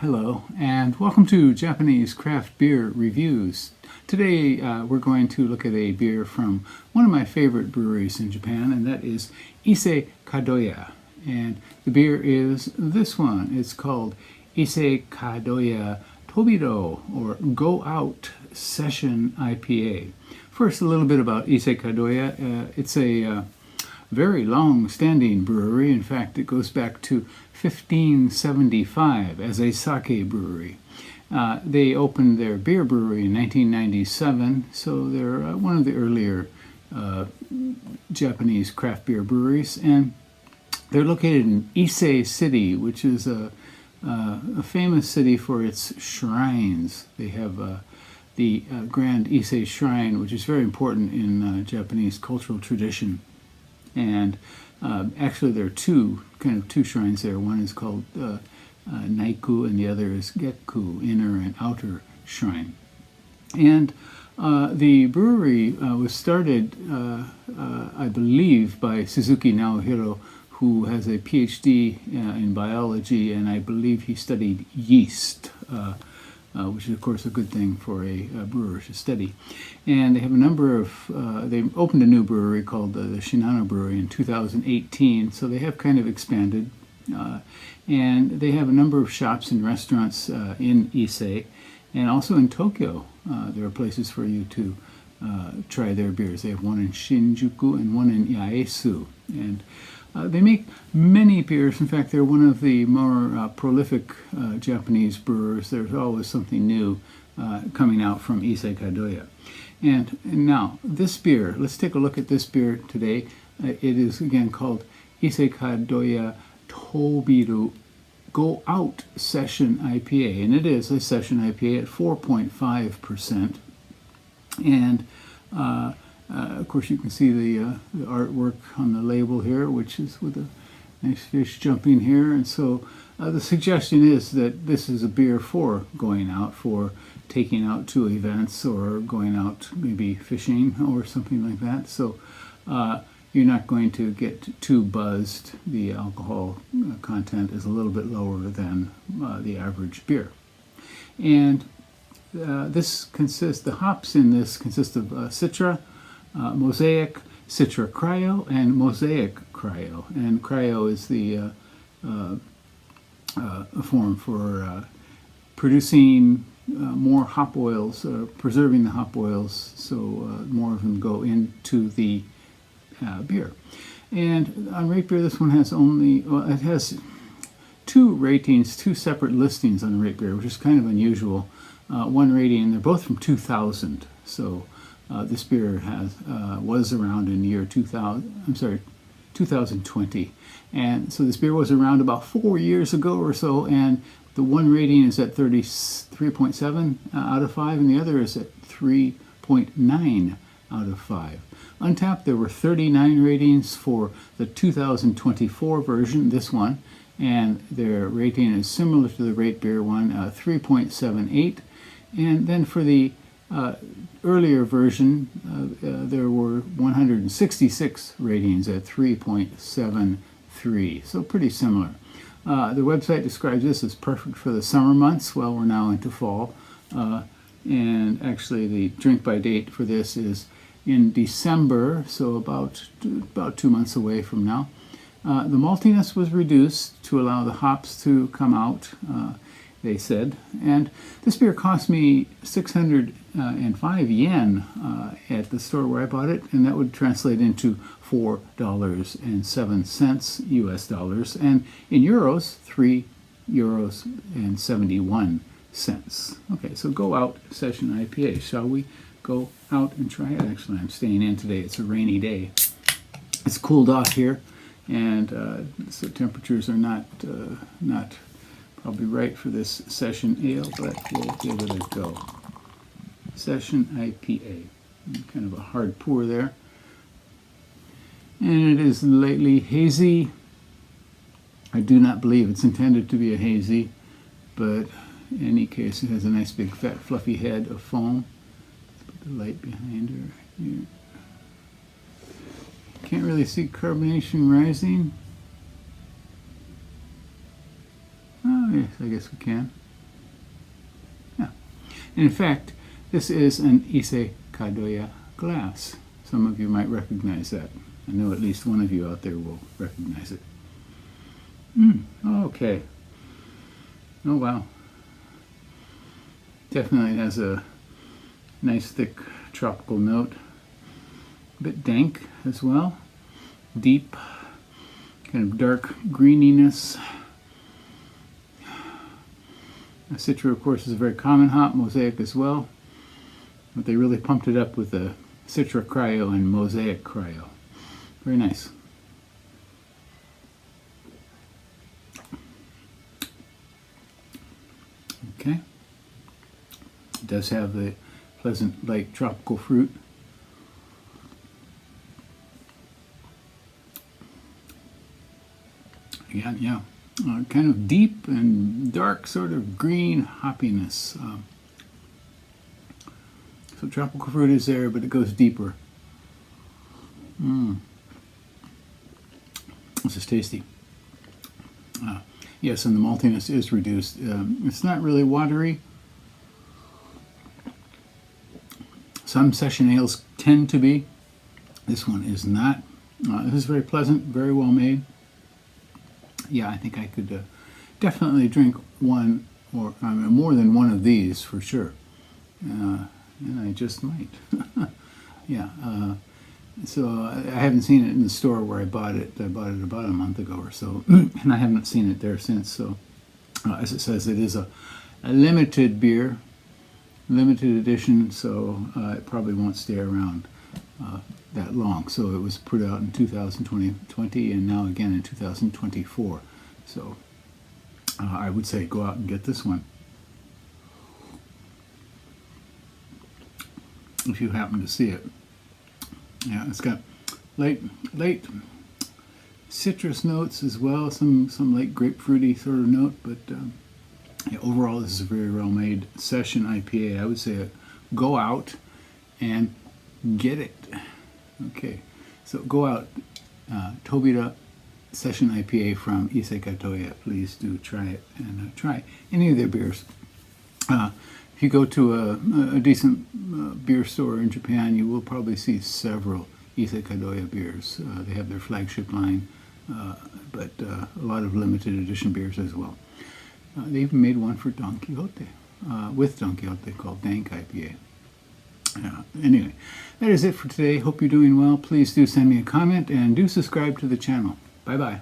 Hello, and welcome to Japanese craft beer reviews. Today we're going to look at a beer from one of my favorite breweries in Japan, and that is Ise Kadoya. And the beer is this one. It's called Ise Kadoya Tobira, or Go Out Session IPA. First, a little bit about Ise Kadoya. It's a very long-standing brewery. In fact, it goes back to 1575 as a sake brewery. They opened their beer brewery in 1997, so they're one of the earlier Japanese craft beer breweries, and they're located in Ise City, which is a famous city for its shrines. They have the Grand Ise Shrine, which is very important in Japanese cultural tradition. And actually, there are two shrines there. One is called Naiku, and the other is Gekku, inner and outer shrine. And the brewery was started, I believe, by Suzuki Naohiro, who has a PhD in biology, and I believe he studied yeast, which is, of course, a good thing for a brewer to study. And they have a number of, they opened a new brewery called the Shinano Brewery in 2018, so they have kind of expanded. And they have a number of shops and restaurants in Ise, and also in Tokyo. There are places for you to try their beers. They have one in Shinjuku and one in Yaesu. And they make many beers. In fact, they're one of the more prolific Japanese brewers. There's always something new coming out from Ise Kadoya. And now, this beer, let's take a look at this beer today. It is, again, called Ise Kadoya Tobira Go Out Session IPA. And it is a session IPA at 4.5%. And of course, you can see the artwork on the label here, which is with a nice fish jumping here. And so the suggestion is that this is a beer for going out, for taking out to events or going out maybe fishing or something like that. So you're not going to get too buzzed. The alcohol content is a little bit lower than the average beer. And the hops in this consist of Citra, Mosaic, Citra Cryo, and Mosaic Cryo. And Cryo is the form for producing more hop oils, preserving the hop oils, so more of them go into the beer. And on Rate Beer, this one has it has two separate listings on Rate Beer, which is kind of unusual. One rating, and they're both from 2000. So this beer was around in the year 2020. And so this beer was around about 4 years ago or so, and the one rating is at 3.7 out of 5, and the other is at 3.9 out of 5. Untapped, there were 39 ratings for the 2024 version, this one, and their rating is similar to the Rate Beer one, 3.78. And then for the earlier version, there were 166 ratings at 3.73, so pretty similar. The website describes this as perfect for the summer months. Well, we're now into fall, and actually the drink by date for this is in December, so about 2 months away from now. The maltiness was reduced to allow the hops to come out, they said. And this beer cost me 605 yen at the store where I bought it, and that would translate into $4.07 US dollars, and in euros, €3.71. Okay, so Go Out Session IPA. Shall we go out and try it? Actually, I'm staying in today. It's a rainy day. It's cooled off here, and so temperatures are not probably right for this session ale, but we'll give it a go. Session IPA. Kind of a hard pour there. And it is lightly hazy. I do not believe it's intended to be a hazy, but in any case, it has a nice big fat fluffy head of foam. Let's put the light behind her here. Can't really see carbonation rising. Oh, yes, I guess we can. In fact, this is an Ise Kadoya glass. Some of you might recognize that. I know at least one of you out there will recognize it. Okay. Oh, wow. Definitely has a nice thick tropical note. A bit dank as well. Deep, kind of dark greeniness. Citra, of course, is a very common hop, Mosaic as well. But they really pumped it up with the Citra Cryo and Mosaic Cryo. Very nice. Okay. It does have the pleasant, light tropical fruit. Yeah. Kind of deep and dark, sort of green hoppiness. So tropical fruit is there, but it goes deeper. This is tasty. Yes, and the maltiness is reduced. It's not really watery. Some session ales tend to be. This one is not. This is very pleasant, very well made. Yeah, I think I could definitely drink one or more than one of these for sure. And I just might. Yeah. So I haven't seen it in the store where I bought it. I bought it about a month ago or so, and I haven't seen it there since. So, as it says, it is a limited beer, limited edition. So it probably won't stay around that long. So it was put out in 2020 and now again in 2024. So I would say go out and get this one if you happen to see it. Yeah, it's got light citrus notes as well, some light grapefruity sort of note, but yeah, overall this is a very well made session IPA. I would say go out and get it. Okay, so go out, Tobira Session IPA from Ise Kadoya. Please do try it and try any of their beers. If you go to a decent beer store in Japan, you will probably see several Ise Kadoya beers. They have their flagship line, but a lot of limited edition beers as well. They even made one for Don Quixote, with Don Quixote, called Dank IPA. Anyway, that is it for today. Hope you're doing well. Please do send me a comment and do subscribe to the channel. Bye-bye.